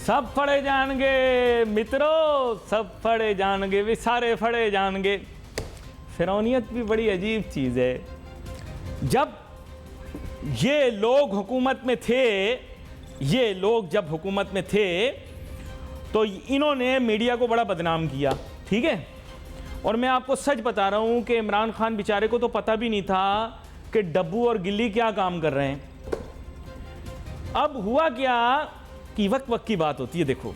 سب پڑے جان گے مترو، سب پڑے جان گے، بھی سارے پڑے جان گے۔ فرعونیت بھی بڑی عجیب چیز ہے۔ جب یہ لوگ حکومت میں تھے، جب حکومت میں تھے تو انہوں نے میڈیا کو بڑا بدنام کیا، ٹھیک ہے؟ اور میں آپ کو سچ بتا رہا ہوں کہ عمران خان بیچارے کو تو پتہ بھی نہیں تھا کہ ڈبو اور گلی کیا کام کر رہے ہیں۔ اب ہوا کیا کہ وقت کی بات ہوتی ہے۔ دیکھو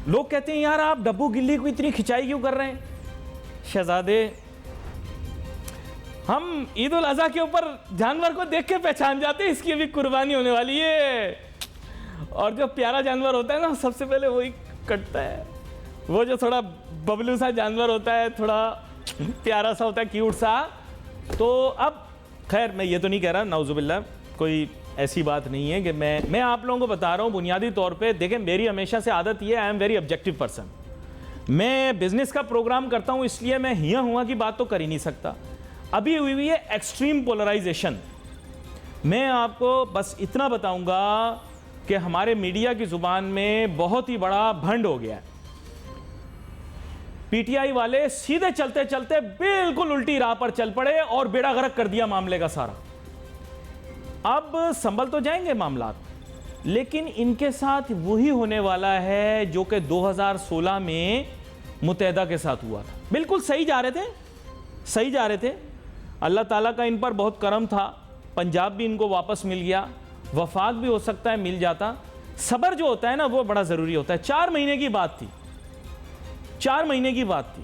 لوگ کہتے ہیں یار آپ ڈبو گلی کو اتنی کھچائی کیوں کر رہے ہیں؟ شہزادے، ہم عید الاضحیٰ کے اوپر جانور کو دیکھ کے پہچان جاتے ہیں اس کی ابھی قربانی ہونے والی ہے، اور جو پیارا جانور ہوتا ہے نا سب سے پہلے وہی کٹتا ہے۔ وہ جو تھوڑا ببلو سا جانور ہوتا ہے، تھوڑا پیارا سا ہوتا ہے، کیوٹ سا، تو اب خیر میں یہ تو نہیں کہہ رہا، نعوذ باللہ، کوئی ایسی بات نہیں ہے کہ میں آپ لوگوں کو بتا رہا ہوں بنیادی طور پہ۔ دیکھیں میری ہمیشہ سے عادت یہ ہے، I am very objective person. میں بزنس کا پروگرام کرتا ہوں اس لیے میں ہوا کی بات تو کر ہی نہیں سکتا۔ ابھی ہوئی ہے ایکسٹریم پولرائزیشن۔ میں آپ کو بس اتنا بتاؤں گا کہ ہمارے میڈیا کی زبان میں بہت ہی بڑا بھنڈ ہو گیا ہے۔ پی ٹی آئی والے سیدھے چلتے چلتے بالکل الٹی راہ پر چل پڑے اور بیڑا غرق کر دیا معاملے کا سارا۔ اب سنبھل تو جائیں گے معاملات، لیکن ان کے ساتھ وہی ہونے والا ہے جو کہ 2016 میں متحدہ کے ساتھ ہوا تھا۔ بالکل صحیح جا رہے تھے، اللہ تعالیٰ کا ان پر بہت کرم تھا، پنجاب بھی ان کو واپس مل گیا، وفاق بھی ہو سکتا ہے مل جاتا۔ صبر جو ہوتا ہے نا وہ بڑا ضروری ہوتا ہے۔ 4 مہینے کی بات تھی،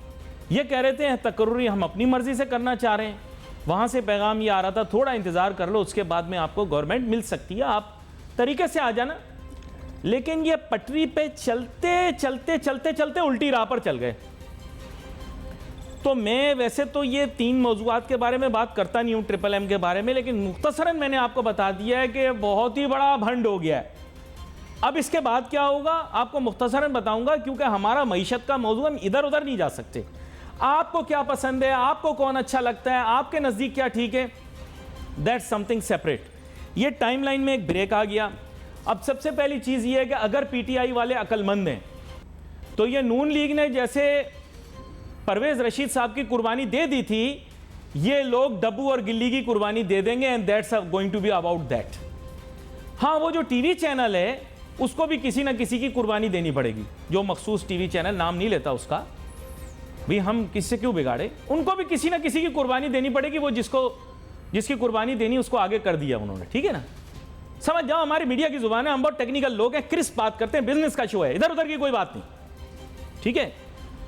یہ کہہ رہے تھے تقرری ہم اپنی مرضی سے کرنا چاہ رہے ہیں، وہاں سے پیغام یہ آ رہا تھا تھوڑا انتظار کر لو، اس کے بعد میں آپ کو گورنمنٹ مل سکتی ہے، آپ طریقے سے آ جانا۔ لیکن یہ پٹری پہ چلتے الٹی راہ پر چل گئے۔ تو میں ویسے تو یہ 3 موضوعات کے بارے میں بات کرتا نہیں ہوں ٹرپل ایم کے بارے میں، لیکن مختصراً میں نے آپ کو بتا دیا ہے کہ بہت ہی بڑا بھنڈ ہو گیا ہے۔ اب اس کے بعد کیا ہوگا آپ کو مختصراً بتاؤں گا، کیونکہ ہمارا معیشت کا موضوع ہم ادھر ادھر نہیں جا سکتے۔ آپ کو کیا پسند ہے، آپ کو کون اچھا لگتا ہے، آپ کے نزدیک کیا ٹھیک ہے، دیٹس سم تھنگ سیپریٹ۔ یہ ٹائم لائن میں ایک بریک آ گیا۔ اب سب سے پہلی چیز یہ ہے کہ اگر پی ٹی آئی والے عقل مند ہیں تو یہ نون لیگ نے جیسے پرویز رشید صاحب کی قربانی دے دی تھی، یہ لوگ ڈبو اور گلی کی قربانی دے دیں گے، and that's going to be about that. ہاں وہ جو ٹی وی چینل ہے اس کو بھی کسی نہ کسی کی قربانی دینی پڑے گی، جو مخصوص ٹی وی چینل، نام نہیں لیتا اس کا، بھی ہم کس سے کیوں بگاڑے، ان کو بھی کسی نہ کسی کی قربانی دینی پڑے گی، وہ جس کی قربانی دینی اس کو آگے کر دیا انہوں نے، ٹھیک ہے نا؟ سمجھ جاؤ، ہماری میڈیا کی زبان ہے، ہم بہت ٹیکنیکل لوگ ہیں، کرسپ بات کرتے ہیں، بزنس کا شو ہے، ادھر ادھر کی کوئی بات نہیں، ٹھیک ہے؟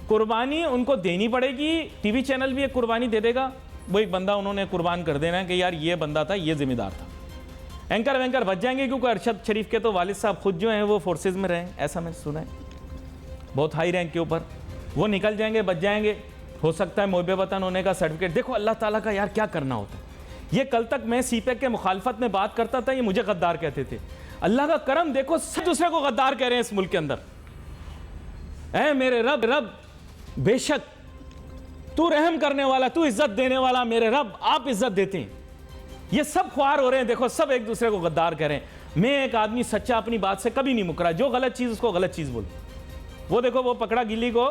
قربانی ان کو دینی پڑے گی، ٹی وی چینل بھی ایک قربانی دے دے گا، وہ ایک بندہ انہوں نے قربان کر دینا ہے کہ یار یہ بندہ تھا، یہ ذمہ دار تھا۔ اینکر وینکر بچ جائیں گے، کیونکہ ارشد شریف کے تو والد صاحب خود جو ہیں وہ فورسز میں رہے، ایسا میں سنا ہے، بہت ہائی رینک کے اوپر، وہ نکل جائیں گے، بچ جائیں گے، ہو سکتا ہے محب وطن ہونے کا سرٹیفکیٹ۔ دیکھو اللہ تعالیٰ کا یار کیا کرنا ہوتا ہے۔ یہ کل تک میں سی پیک کے مخالفت میں بات کرتا تھا، یہ مجھے غدار کہتے تھے، اللہ کا کرم دیکھو سب دوسرے کو غدار کہہ رہے ہیں اس ملک کے اندر۔ اے میرے رب بے شک تو رحم کرنے والا، تو عزت دینے والا، میرے رب آپ عزت دیتے ہیں۔ یہ سب خوار ہو رہے ہیں، دیکھو سب ایک دوسرے کو غدار کہہ رہے ہیں۔ میں ایک آدمی سچا اپنی بات سے کبھی نہیں مکرا، جو غلط چیز اس کو غلط چیز بول۔ وہ دیکھو وہ پکڑا گلی کو،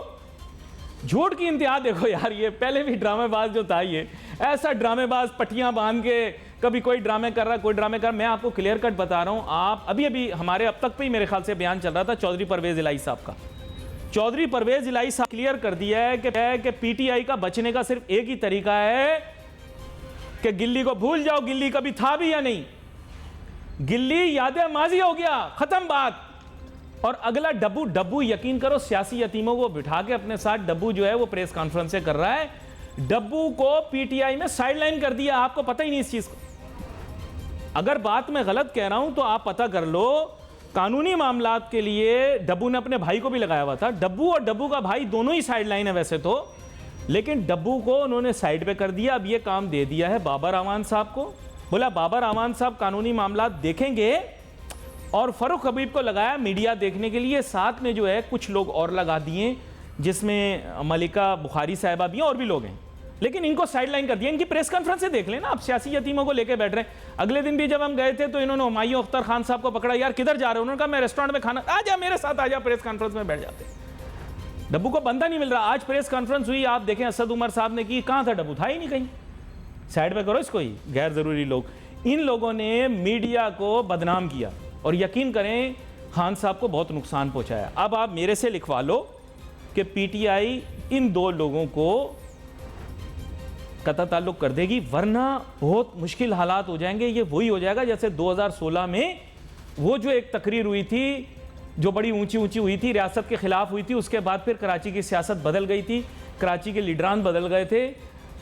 جھوٹ کی انتہا دیکھو یار، یہ پہلے بھی ڈرامے باز جو تھا، یہ ایسا ڈرامے باز پٹیاں باندھ کے کبھی کوئی ڈرامے کر رہا، کوئی ڈرامے کر رہا۔ میں آپ کو کلیئر کٹ بتا رہا ہوں، آپ ابھی ہمارے اب تک پہ ہی میرے خیال سے بیان چل رہا تھا چودھری پرویز الہی صاحب کا۔ چودھری پرویز الہی صاحب کلیئر کر دیا ہے کہ پی ٹی آئی کا بچنے کا صرف ایک ہی طریقہ ہے کہ گلی کو بھول جاؤ، گلی کبھی تھا بھی یا نہیں، گلی یاد ماضی ہو گیا، ختم بات۔ اور اگلا ڈبو یقین کرو سیاسی یتیموں کو بٹھا کے اپنے ساتھ، ڈبو جو ہے وہ پریس کانفرنسیں کر رہا ہے، ڈبو کو پی ٹی آئی میں سائیڈ لائن کر دیا، آپ کو پتہ ہی نہیں اس چیز کو۔ اگر بات میں غلط کہہ رہا ہوں تو آپ پتہ کر لو، قانونی معاملات کے لیے ڈبو نے اپنے بھائی کو بھی لگایا ہوا تھا، ڈبو اور ڈبو کا بھائی دونوں ہی سائیڈ لائن ہے ویسے تو، لیکن ڈبو کو انہوں نے سائیڈ پہ کر دیا۔ اب یہ کام دے دیا ہے بابر اعوان صاحب کو، بولا بابر اعوان صاحب قانونی معاملات دیکھیں گے، اور فاروق حبیب کو لگایا میڈیا دیکھنے کے لیے، ساتھ میں جو ہے کچھ لوگ اور لگا دیے، جس میں ملکہ بخاری صاحبہ بھی ہیں اور بھی لوگ ہیں، لیکن ان کو سائڈ لائن کر دیا. ان کی پریس کانفرنس سے دیکھ لیں نا آپ, سیاسی یتیموں کو لے کے بیٹھ رہے ہیں. اگلے دن بھی جب ہم گئے تھے تو انہوں نے ہمایوں اختر خان صاحب کو پکڑا, یار کدھر جا رہے ہیں؟ انہوں نے کہا میں ریسٹورینٹ میں کھانا, آ جا میرے ساتھ آ جا, پریس کانفرنس میں بیٹھ جاتے. ڈبو کو بندہ نہیں مل رہا. آج پریس کانفرنس ہوئی, آپ دیکھیں اسد عمر صاحب نے کی, کہاں تھا ڈبو؟ تھا ہی نہیں کہیں. سائڈ پہ کرو اس کو ہی, غیر ضروری لوگ. ان لوگوں نے میڈیا کو بدنام کیا اور یقین کریں خان صاحب کو بہت نقصان پہنچایا. اب آپ میرے سے لکھوا لو کہ پی ٹی آئی ان دو لوگوں کو قطع تعلق کر دے گی, ورنہ بہت مشکل حالات ہو جائیں گے. یہ وہی ہو جائے گا جیسے 2016 میں وہ جو ایک تقریر ہوئی تھی جو بڑی اونچی ہوئی تھی, ریاست کے خلاف ہوئی تھی. اس کے بعد پھر کراچی کی سیاست بدل گئی تھی, کراچی کے لیڈران بدل گئے تھے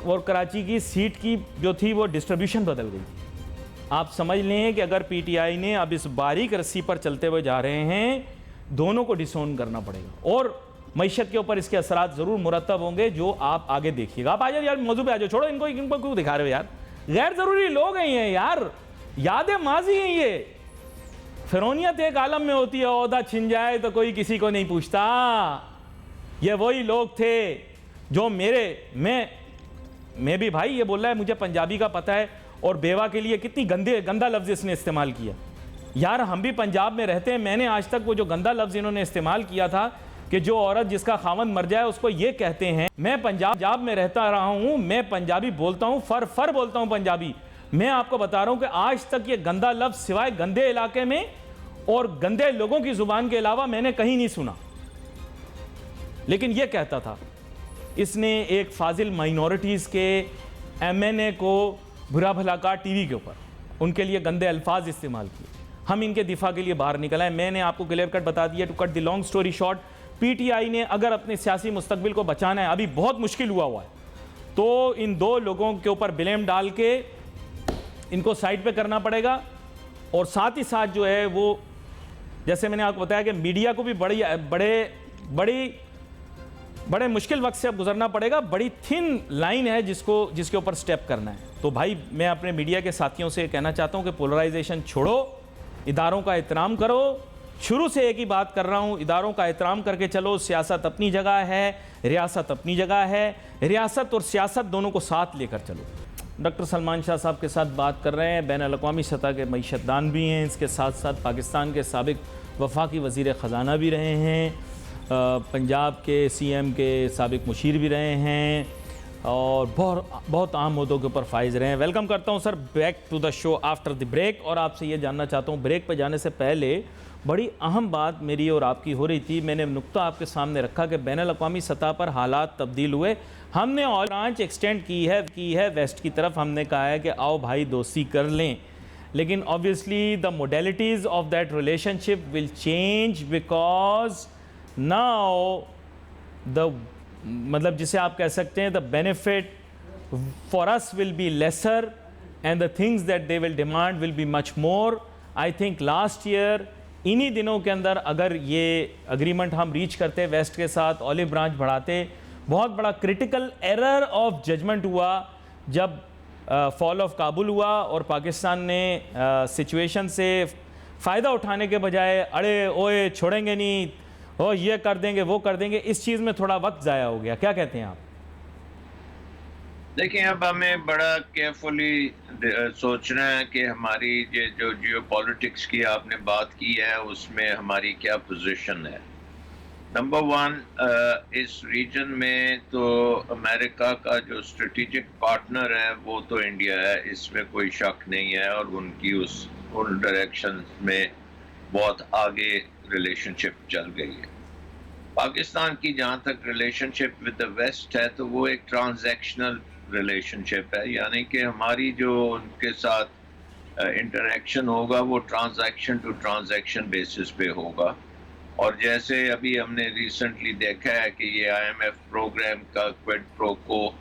اور کراچی کی سیٹ کی جو تھی وہ ڈسٹریبیوشن بدل گئی تھی. آپ سمجھ لیں کہ اگر پی ٹی آئی نے اب اس باریک رسی پر چلتے ہوئے جا رہے ہیں, دونوں کو ڈسون کرنا پڑے گا اور معیشت کے اوپر اس کے اثرات ضرور مرتب ہوں گے جو آپ آگے دیکھیے گا. آپ آ جاؤ یار, موضوع پہ آ جاؤ, چھوڑو ان کو کیوں دکھا رہے ہو یار, غیر ضروری لوگ ہیں یہ یار, یاد ماضی ہیں یہ. فرعونیت ایک عالم میں ہوتی ہے, عہدہ چھن جائے تو کوئی کسی کو نہیں پوچھتا. یہ وہی لوگ تھے جو میں بھی بھائی یہ بول رہا ہے مجھے پنجابی کا پتہ ہے, اور بیوہ کے لیے کتنی گندا لفظ اس نے استعمال کیا. یار ہم بھی پنجاب میں رہتے ہیں, میں نے آج تک وہ جو گندا لفظ انہوں نے استعمال کیا تھا کہ جو عورت جس کا خاوند مر جائے اس کو یہ کہتے ہیں. میں پنجاب میں رہتا رہا ہوں, میں پنجابی بولتا ہوں, فر بولتا ہوں پنجابی. میں آپ کو بتا رہا ہوں کہ آج تک یہ گندا لفظ سوائے گندے علاقے میں اور گندے لوگوں کی زبان کے علاوہ میں نے کہیں نہیں سنا. لیکن یہ کہتا تھا, اس نے ایک فاضل مائنورٹیز کے ایم این اے کو برا بھلا کہا ٹی وی کے اوپر, ان کے لیے گندے الفاظ استعمال کیے. ہم ان کے دفاع کے لیے باہر نکل آئے. میں نے آپ کو کلیئر کٹ بتا دیا. To cut the long story short, P T I نے اگر اپنے سیاسی مستقبل کو بچانا ہے, ابھی بہت مشکل ہوا ہے, تو ان دو لوگوں کے اوپر بلیم ڈال کے ان کو سائڈ پہ کرنا پڑے گا. اور ساتھ ہی ساتھ جو ہے وہ جیسے میں نے آپ کو بتایا کہ میڈیا کو بھی بڑے مشکل وقت سے اب گزرنا پڑے گا. بڑی تھن لائن ہے جس کے اوپر سٹیپ کرنا ہے. تو بھائی میں اپنے میڈیا کے ساتھیوں سے کہنا چاہتا ہوں کہ پولرائزیشن چھوڑو, اداروں کا احترام کرو. شروع سے ایک ہی بات کر رہا ہوں, اداروں کا احترام کر کے چلو. سیاست اپنی جگہ ہے, ریاست اپنی جگہ ہے, ریاست اور سیاست دونوں کو ساتھ لے کر چلو. ڈاکٹر سلمان شاہ صاحب کے ساتھ بات کر رہے ہیں, بین الاقوامی سطح کے معیشت دان بھی ہیں, اس کے ساتھ ساتھ پاکستان کے سابق وفاقی وزیر خزانہ بھی رہے ہیں, پنجاب کے سی ایم کے سابق مشیر بھی رہے ہیں, اور بہت عام عہدوں کے اوپر فائز رہے ہیں. ویلکم کرتا ہوں sir back to the show after the break. اور آپ سے یہ جاننا چاہتا ہوں, بریک پہ جانے سے پہلے بڑی اہم بات میری اور آپ کی ہو رہی تھی. میں نے نقطہ آپ کے سامنے رکھا کہ بین الاقوامی سطح پر حالات تبدیل ہوئے. ہم نے اور برانچ ایکسٹینڈ کی ہے ویسٹ کی طرف. ہم نے کہا ہے کہ آؤ بھائی دوستی کر لیں, لیکن obviously the modalities of that relationship will change because now مطلب جسے آپ کہہ سکتے ہیں the benefit for us will be lesser and the things that they will demand will be much more. I think last year انہی دنوں کے اندر اگر یہ اگریمنٹ ہم ریچ کرتے ویسٹ کے ساتھ, اولیو برانچ بڑھاتے, بہت بڑا کرٹیکل ایرر آف ججمنٹ ہوا جب فال آف کابل ہوا اور پاکستان نے سچویشن سے فائدہ اٹھانے کے بجائے اڑے اوئے چھوڑیں گے نہیں, او یہ کر دیں گے وہ کر دیں گے, اس چیز میں تھوڑا وقت ضائع ہو گیا. کیا کہتے ہیں آپ؟ دیکھیں اب ہمیں بڑا کیئرفلی سوچنا ہے کہ ہماری یہ جو جیو پالیٹکس کی آپ نے بات کی ہے اس میں ہماری کیا پوزیشن ہے. نمبر ون, اس ریجن میں تو امریکہ کا جو اسٹریٹجک پارٹنر ہے وہ تو انڈیا ہے, اس میں کوئی شک نہیں ہے, اور ان کی ان ڈائریکشن میں بہت آگے ریلیشن شپ چل گئی ہے. پاکستان کی جہاں تک relationship with the west ہے تو وہ ایک ٹرانزیکشنل ریلیشن شپ ہے, یعنی کہ ہماری جو ان کے ساتھ انٹریکشن ہوگا وہ ٹرانزیکشن ٹو ٹرانزیکشن بیسس پہ ہوگا. اور جیسے ابھی ہم نے ریسنٹلی دیکھا ہے کہ یہ آئی ایم ایف پروگرام کا کوئڈ پرو کو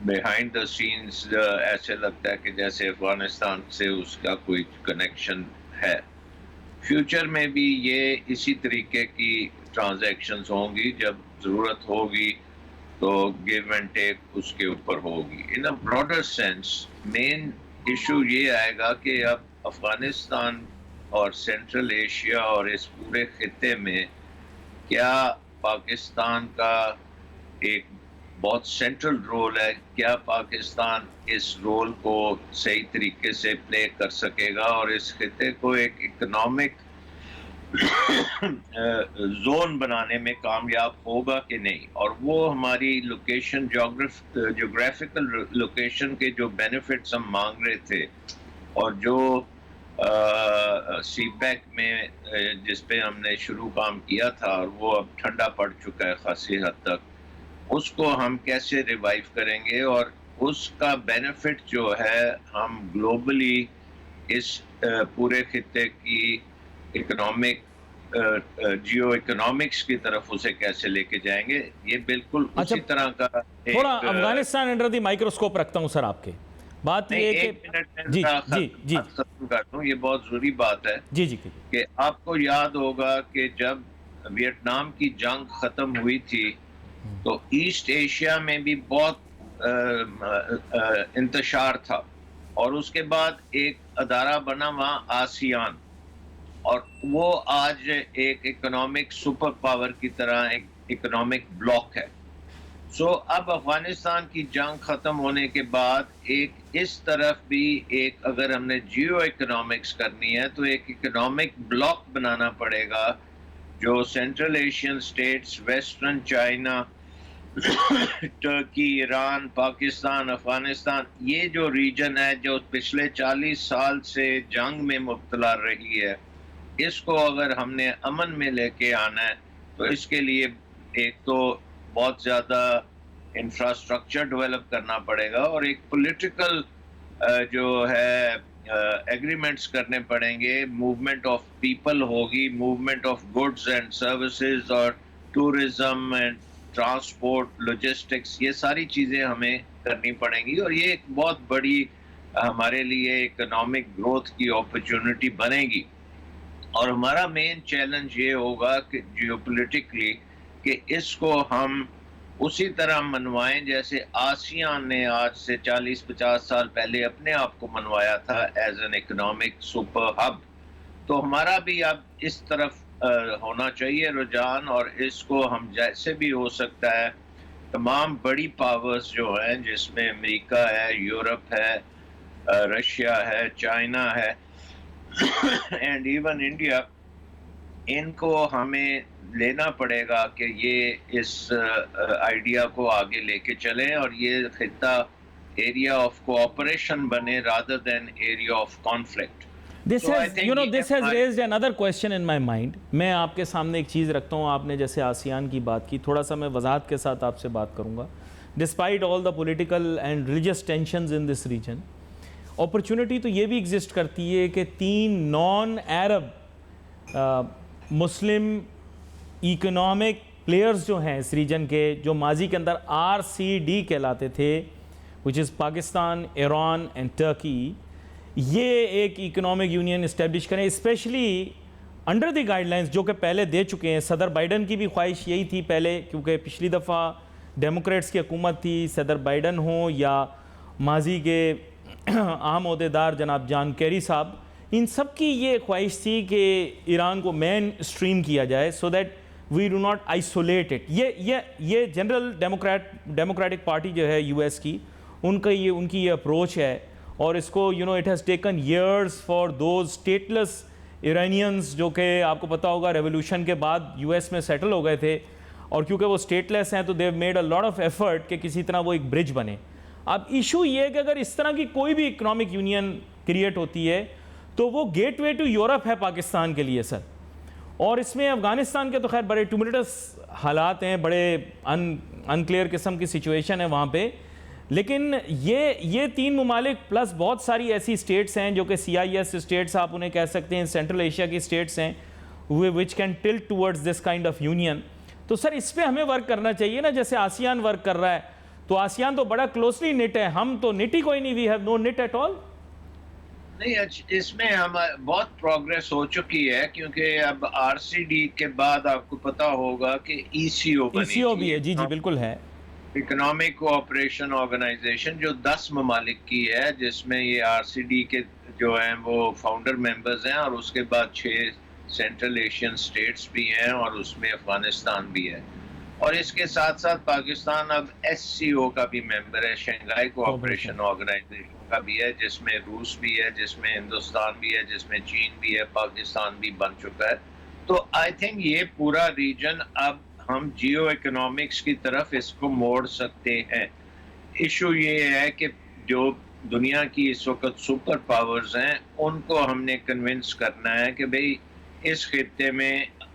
بیہائنڈ دا سینز ایسے لگتا ہے کہ جیسے افغانستان سے اس کا کوئی کنیکشن ہے. فیوچر میں بھی یہ اسی طریقے کی ٹرانزیکشنز ہوں گی, جب ضرورت ہوگی تو گیو اینڈ ٹیک اس کے اوپر ہوگی. In a broader sense main issue یہ آئے گا کہ اب افغانستان اور سینٹرل ایشیا اور اس پورے خطے میں کیا پاکستان کا ایک بہت سینٹرل رول ہے. کیا پاکستان اس رول کو صحیح طریقے سے پلے کر سکے گا اور اس خطے کو ایک اکنامک زون بنانے میں کامیاب ہوگا کہ نہیں. اور وہ ہماری لوکیشن جغرافیکل لوکیشن کے جو بینیفٹس ہم مانگ رہے تھے اور جو سی پیک میں جس پہ ہم نے شروع کام کیا تھا اور وہ اب ٹھنڈا پڑ چکا ہے خاصی حد تک, اس کو ہم کیسے ریوائیو کریں گے اور اس کا بینیفٹ جو ہے ہم گلوبلی اس پورے خطے کی اکنامک جیو اکنامکس کی طرف اسے کیسے لے کے جائیں گے. یہ بالکل اسی طرح کا تھوڑا افغانستان انڈر دی مائکروسکوپ رکھتا ہوں سر آپ کے. بات یہ ہے کہ ختم کر دوں, یہ بہت ضروری بات ہے کہ آپ کو یاد ہوگا کہ جب ویتنام کی جنگ ختم ہوئی تھی تو ایسٹ ایشیا میں بھی بہت انتشار تھا اور اس کے بعد ایک ادارہ بنا وہاں آسیان, اور وہ آج ایک اکنامک سپر پاور کی طرح ایک اکنامک بلاک ہے. سو اب افغانستان کی جنگ ختم ہونے کے بعد ایک اس طرف بھی ایک اگر ہم نے جیو اکنامکس کرنی ہے تو ایک اکنامک بلاک بنانا پڑے گا جو central Asian states, western China, Turkey, Iran, Pakistan, Afghanistan, یہ جو ریجن ہے جو پچھلے 40 سال سے جنگ میں مبتلا رہی ہے, اس کو اگر ہم نے امن میں لے کے آنا ہے تو اس کے لیے ایک تو بہت زیادہ انفراسٹرکچر ڈیولپ کرنا پڑے گا اور ایک پولیٹیکل جو ہے ایگریمنٹس کرنے پڑیں گے. موومنٹ آف پیپل ہوگی, movement of goods and services اور ٹورزم اینڈ ٹرانسپورٹ, لاجسٹکس, یہ ساری چیزیں ہمیں کرنی پڑیں گی اور یہ ایک بہت بڑی ہمارے لیے اکنامک گروتھ کی اپرچونٹی بنے گی. اور ہمارا مین چیلنج یہ ہوگا کہ جیو پولیٹیکلی کہ اس کو ہم اسی طرح منوائیں جیسے آسیان نے آج سے 40-50 سال پہلے اپنے آپ کو منوایا تھا as an economic super hub. تو ہمارا بھی اب اس طرف ہونا چاہیے رجحان, اور اس کو ہم جیسے بھی ہو سکتا ہے تمام بڑی پاورز جو ہیں جس میں امریکہ ہے, یورپ ہے, رشیا ہے, چائنا ہے اینڈ ایون انڈیا, ان کو ہمیں لینا پڑے گا کہ یہ اس آئیڈیا کو آگے لے کے چلیں اور یہ خطہ ایریا آف کوآپریشن بنے rather than area of conflict. This has raised another question in my mind. میں آپ کے سامنے ایک چیز رکھتا ہوں, آپ نے جیسے آسیان کی بات کی, تھوڑا سا میں وضاحت کے ساتھ آپ سے بات کروں گا. Despite all the political and religious tensions in this region, opportunity تو یہ بھی ایگزسٹ کرتی ہے کہ 3 نان عرب مسلم اکنامک پلیئرز جو ہیں اس ریجن کے, جو ماضی کے اندر RCD کہلاتے تھے, which is Pakistan, Iran and Turkey, یہ ایک اکنامک یونین اسٹیبلش کریں specially under the guidelines جو کہ پہلے دے چکے ہیں. صدر بائیڈن کی بھی خواہش یہی تھی پہلے, کیونکہ پچھلی دفعہ ڈیموکریٹس کی حکومت تھی, صدر بائیڈن ہوں یا ماضی کے عام عہدیدار جناب جان کیری صاحب, ان سب کی یہ خواہش تھی کہ ایران کو مین اسٹریم کیا جائے so that we do not isolate it. یہ جنرل ڈیموکریٹک پارٹی جو ہے یو ایس کی, ان کی یہ اپروچ ہے. اور اس کو it has taken years for those stateless Iranians جو کہ آپ کو پتہ ہوگا ریولیوشن کے بعد یو ایس میں سیٹل ہو گئے تھے, اور کیونکہ وہ اسٹیٹ لیس ہیں تو they made a lot of effort کہ کسی طرح وہ ایک برج بنے. اب ایشو یہ ہے کہ اگر اس طرح کی کوئی بھی اکنامک یونین کریٹ ہوتی ہے تو وہ گیٹ وے ٹو یورپ ہے پاکستان کے لیے سر. اور اس میں افغانستان کے تو خیر بڑے ٹوملٹس حالات ہیں, بڑے انکلیئر قسم کی سچویشن ہے وہاں پہ, لیکن یہ 3 ممالک پلس بہت ساری ایسی اسٹیٹس ہیں جو کہ CIS اسٹیٹس آپ انہیں کہہ سکتے ہیں, سینٹرل ایشیا کی اسٹیٹس ہیں which can tilt towards this kind of union. تو سر اس پہ ہمیں ورک کرنا چاہیے نا, جیسے آسیان ورک کر رہا ہے, تو آسیان تو بڑا کلوزلی نٹ ہے, ہم تو نٹ ہی کوئی نہیں, we have no nut at all. نہیں, اس میں بہت پروگریس ہو چکی ہے کیونکہ اب RCD کے بعد آپ کو پتا ہوگا کہ ECO بھی ہے. جی بالکل ہے, اکنامک کوآپریشن آرگنائزیشن جو 10 ممالک کی ہے, جس میں یہ RCD کے جو ہیں وہ فاؤنڈر ممبرز ہیں, اور اس کے بعد 6 سینٹرل ایشین سٹیٹس بھی ہیں, اور اس میں افغانستان بھی ہے. اور اس کے ساتھ ساتھ پاکستان اب ایس سی او کا بھی ممبر ہے, شنگھائی کوآپریشن آرگنائزیشن کا بھی ہے, جس میں روس بھی ہے, جس میں ہندوستان بھی ہے, جس میں چین بھی ہے, پاکستان بھی بن چکا ہے. تو آئی تھنک یہ پورا ریجن اب ہم جیو اکنامکس کی طرف اس کو موڑ سکتے ہیں. ایشو یہ ہے کہ جو دنیا کی اس وقت سپر پاورز ہیں ان کو ہم نے کنونس کرنا ہے کہ بھئی اس خطے میں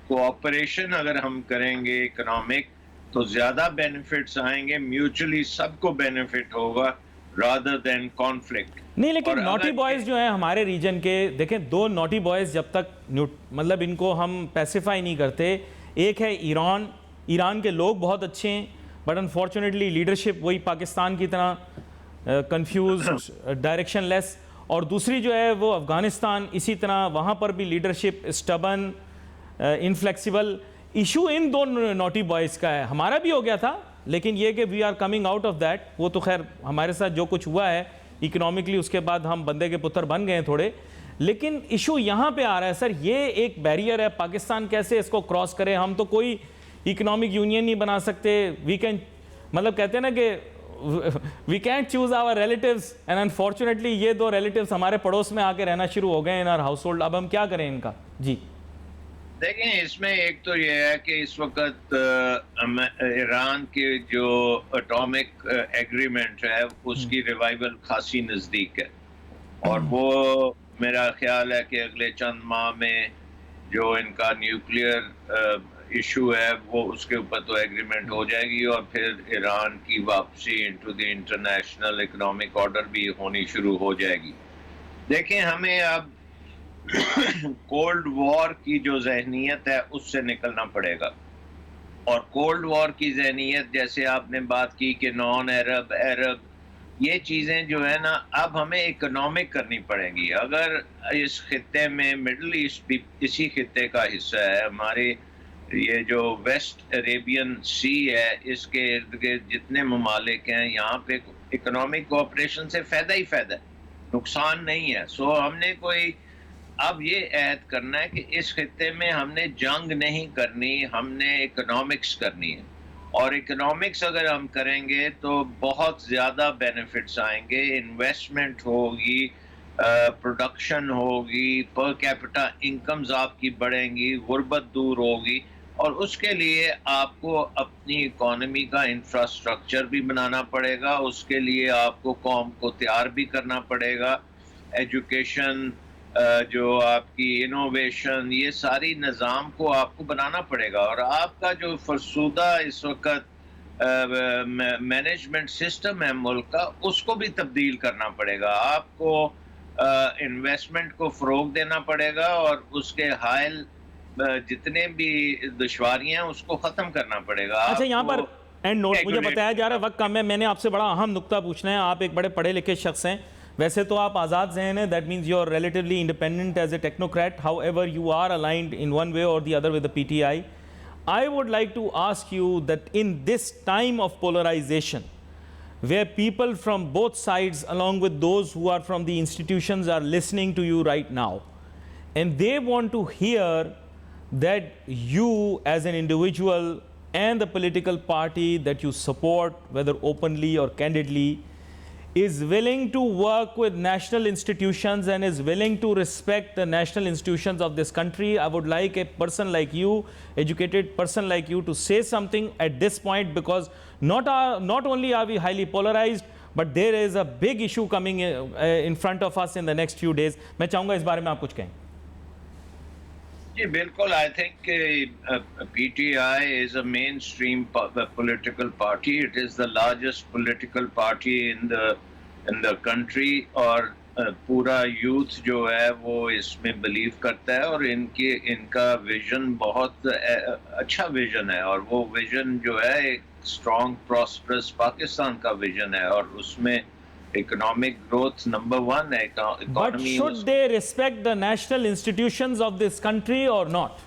کوآپریشن اگر ہم کریں گے اکنامک تو زیادہ بینیفٹس آئیں گے, میوچلی سب کو بینیفٹ ہوگا رادر دین کانفلکٹ. نہیں لیکن نوٹی بوائز جو ہیں ہمارے ریجن کے, دیکھیں دو نوٹی بوائز جب تک مطلب ان کو ہم پیسیفائی نہیں کرتے, ایک ہے ایران. ایران کے لوگ بہت اچھے ہیں بٹ انفارچونیٹلی لیڈرشپ وہی پاکستان کی طرح کنفیوز, ڈائریکشن لیس. اور دوسری جو ہے وہ افغانستان, اسی طرح وہاں پر بھی لیڈرشپ اسٹبن, انفلیکسیبل. ایشو ان دو نوٹی بوائز کا ہے, ہمارا بھی ہو گیا تھا لیکن یہ کہ we are coming out of that. وہ تو خیر ہمارے ساتھ جو کچھ ہوا ہے اکنامکلی اس کے بعد ہم بندے کے پتر بن گئے ہیں تھوڑے, لیکن ایشو یہاں پہ آ رہا ہے سر, یہ ایک بیریئر ہے. پاکستان کیسے اس کو کراس کرے؟ ہم تو کوئی اکنامک یونین نہیں بنا سکتے. وی کین مطلب کہتے ہیں نا کہ we can't choose our relatives and unfortunately یہ دو ریلیٹیوز ہمارے پڑوس میں آ کے رہنا شروع ہو گئے ان آر ہاؤس ہولڈ. اب ہم کیا کریں ان کا؟ جی دیکھیں اس میں ایک تو یہ ہے کہ اس وقت ایران کے جو اٹامک ایگریمنٹ ہے اس کی ریوائیول خاصی نزدیک ہے, اور وہ میرا خیال ہے کہ اگلے چند ماہ میں جو ان کا نیوکلیئر ایشو ہے وہ اس کے اوپر تو ایگریمنٹ ہو جائے گی, اور پھر ایران کی واپسی into the international economic order بھی ہونی شروع ہو جائے گی. دیکھیں ہمیں اب کولڈ وار کی جو ذہنیت ہے اس سے نکلنا پڑے گا, اور کولڈ وار کی ذہنیت جیسے آپ نے بات کی کہ نان عرب, عرب, یہ چیزیں جو ہے نا اب ہمیں اکنامک کرنی پڑیں گی. اگر اس خطے میں مڈل ایسٹ بھی اسی خطے کا حصہ ہے, ہمارے یہ جو ویسٹ عربین سی ہے اس کے ارد گرد جتنے ممالک ہیں یہاں پہ اکنامک کوآپریشن سے فائدہ ہی فائدہ ہے, نقصان نہیں ہے. سو ہم نے کوئی اب یہ عہد کرنا ہے کہ اس خطے میں ہم نے جنگ نہیں کرنی, ہم نے اکنامکس کرنی ہے. اور اکنامکس اگر ہم کریں گے تو بہت زیادہ بینیفٹس آئیں گے, انویسٹمنٹ ہوگی, پروڈکشن ہوگی, پر کیپٹا انکمز آپ کی بڑھیں گی, غربت دور ہوگی. اور اس کے لیے آپ کو اپنی اکانومی کا انفراسٹرکچر بھی بنانا پڑے گا, اس کے لیے آپ کو قوم کو تیار بھی کرنا پڑے گا. ایجوکیشن, جو آپ کی انوویشن, یہ ساری نظام کو آپ کو بنانا پڑے گا. اور آپ کا جو فرسودہ اس وقت مینجمنٹ سسٹم ہے ملک کا اس کو بھی تبدیل کرنا پڑے گا. آپ کو انویسٹمنٹ کو فروغ دینا پڑے گا, اور اس کے حائل جتنے بھی دشواریاں ہیں اس کو ختم کرنا پڑے گا. اچھا یہاں پر اینڈ نوٹ مجھے بتایا جا رہا ہے, وقت کم ہے, میں نے آپ سے بڑا اہم نقطہ پوچھنا ہے. آپ ایک بڑے پڑھے لکھے شخص ہیں, ویسے تو آپ آزاد ذہن ہیں, that means you are relatively independent as a technocrat, however you are aligned in one way or the other with the PTI. I would like to ask you that in this time of polarization, where people from both sides along with those who are from the institutions are listening to you right now, and they want to hear that you as an individual and the political party that you support, whether openly or candidly, is willing to work with national institutions and is willing to respect the national institutions of this country. I would like a person like you, educated person like you, to say something at this point, because not only are we highly polarized, but there is a big issue coming in front of us in the next few days. میں چاہوں گا اس بارے میں آپ کچھ کہیں. جی بالکل, I think P T I is a mainstream political party. It is the largest political party in the country, اور پورا یوتھ جو ہے وہ اس میں بلیو کرتا ہے, اور ان کا ویژن بہت اچھا ویژن ہے, اور وہ ویژن جو ہے ایک اسٹرانگ پراسپرس پاکستان کا ویژن ہے, اور اس میں economic growth number one. But should they respect the national institutions of this country or not?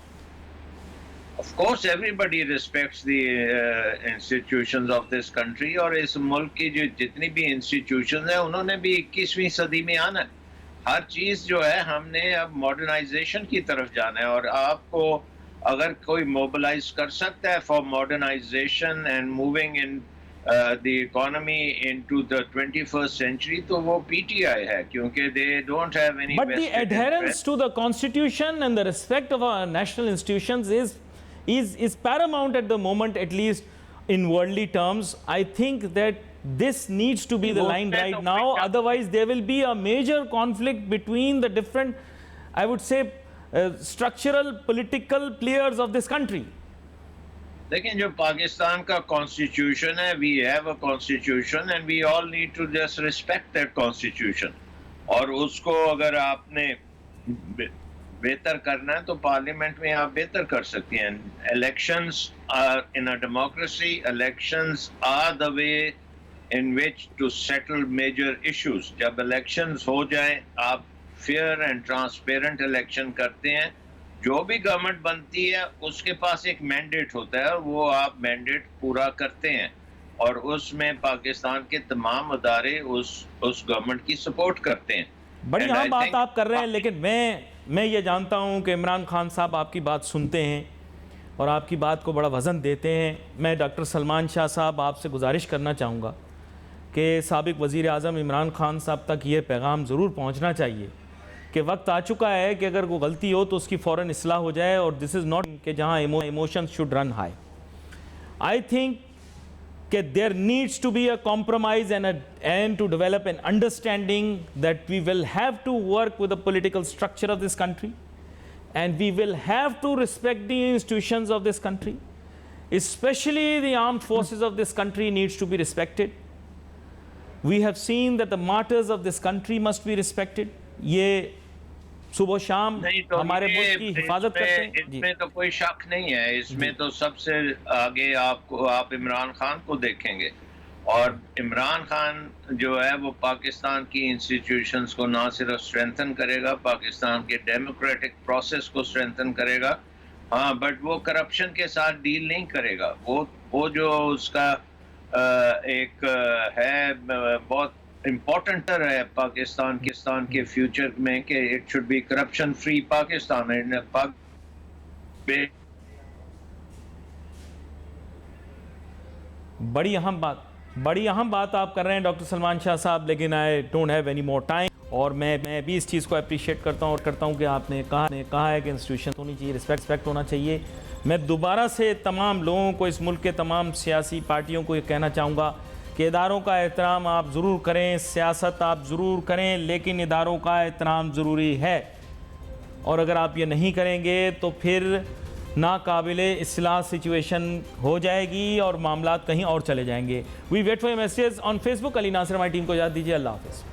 Of course everybody respects the institutions of this country, اور اس ملک کی جو جتنی بھی institutions ہیں انہوں نے بھی 21ویں صدی میں آنا ہے. ہر چیز جو ہے ہم نے اب ماڈرنائزیشن کی طرف جانا ہے, اور آپ کو اگر کوئی موبلائز کر سکتا ہے for modernisation and moving in the economy into the 21st century تو وہ پی ٹی آئی ہے, کیونکہ they don't have any But the adherence to the constitution and the respect of our national institutions is paramount at the moment, at least in worldly terms. I think that this needs to be the line right now. Otherwise, there will be a major conflict between the different, I would say, structural political players of this country. لیکن جو پاکستان کا constitution ہے, we have a constitution and we all need to just respect that constitution, اور اس کو اگر آپ نے بہتر کرنا ہے تو پارلیمنٹ میں آپ بہتر کر سکتے ہیں. Elections are in a democracy, elections are the way in which to settle major issues. جب الیکشنز ہو جائیں, آپ فیئر اینڈ ٹرانسپیرنٹ الیکشن کرتے ہیں, جو بھی گورنمنٹ بنتی ہے اس کے پاس ایک مینڈیٹ ہوتا ہے, وہ آپ مینڈیٹ پورا کرتے ہیں, اور اس میں پاکستان کے تمام ادارے اس گورنمنٹ کی سپورٹ کرتے ہیں. بڑی اہم بات آپ کر رہے ہیں, لیکن میں یہ جانتا ہوں کہ عمران خان صاحب آپ کی بات سنتے ہیں اور آپ کی بات کو بڑا وزن دیتے ہیں. میں ڈاکٹر سلمان شاہ صاحب آپ سے گزارش کرنا چاہوں گا کہ سابق وزیر اعظم عمران خان صاحب تک یہ پیغام ضرور پہنچنا چاہیے کہ وقت آ چکا ہے کہ اگر کوئی غلطی ہو تو اس کی فوراً اصلاح ہو جائے, اور دس از ناٹ کہ جہاں emotions should run high. I think کہ there needs to be a compromise and to develop an understanding that we will have to work with the political structure of this country, and we will have to respect the institutions of this country, especially the armed forces of this country needs to be respected. We have seen that the martyrs of this country must be respected. یہ صبح و شام ہمارے ملک کی حفاظت کرتے ہیں. اس میں تو کوئی شک نہیں ہے, اس میں تو سب سے آگے آپ عمران خان کو دیکھیں گے, اور عمران خان جو ہے وہ پاکستان کی انسٹیٹیوشنز کو نہ صرف اسٹرینتھن کرے گا, پاکستان کے ڈیموکریٹک پروسیس کو اسٹرینتھن کرے گا, ہاں, بٹ وہ کرپشن کے ساتھ ڈیل نہیں کرے گا. وہ جو اس کا ایک ہے بہت امپورٹنٹ ہے پاکستان کے فیوچر میں کہ it should be corruption free Pakistan. بڑی اہم بات آپ کر رہے ہیں ڈاکٹر سلمان شاہ صاحب, لیکن I don't have any more time, اور میں بھی اس چیز کو اپریشیٹ کرتا ہوں کہ آپ نے کہا ہے کہ انسٹیٹیوشن ہونی چاہیے, ریسپیکٹ ہونا چاہیے. میں دوبارہ سے تمام لوگوں کو, اس ملک کے تمام سیاسی پارٹیوں کو یہ کہنا چاہوں گا کہ اداروں کا احترام آپ ضرور کریں, سیاست آپ ضرور کریں, لیکن اداروں کا احترام ضروری ہے, اور اگر آپ یہ نہیں کریں گے تو پھر ناقابل اصلاح سچویشن ہو جائے گی اور معاملات کہیں اور چلے جائیں گے. We wait for your messages on Facebook. Ali Nasir ہماری ٹیم کو اجازت دیجیے. اللہ حافظ.